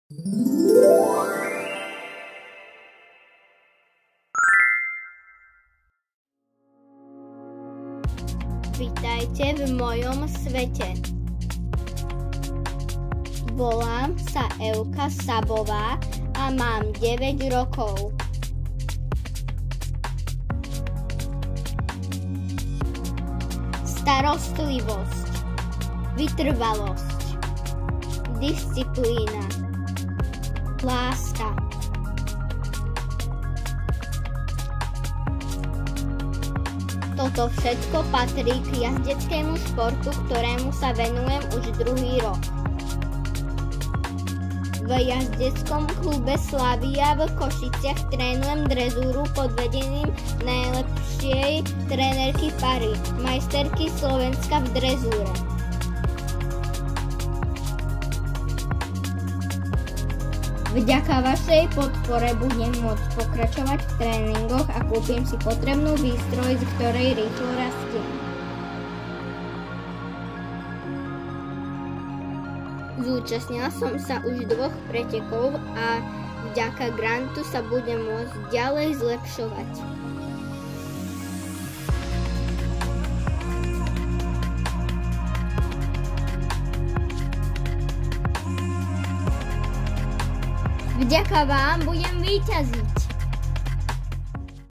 Vitajte v mojom svete. Volám sa Evka Sabová a mám 9 rokov. Starostlivosť, vytrvalosť, disciplína, láska. Toto všetko patrí k jazdeckému športu, ktorému sa venujem už druhý rok. V jazdeckom klube Slavia v Košiciach trénujem drezúru pod vedením najlepšej trénerky Pary, majsterky Slovenska v drezúre. Vďaka vašej podpore budem môcť pokračovať v tréningoch a kúpim si potrebnú výstroj, z ktorej rýchlo rastiem. Zúčastnila som sa už 2 pretekov a vďaka grantu sa budem môcť ďalej zlepšovať. Vďaka vám budem víťaziť.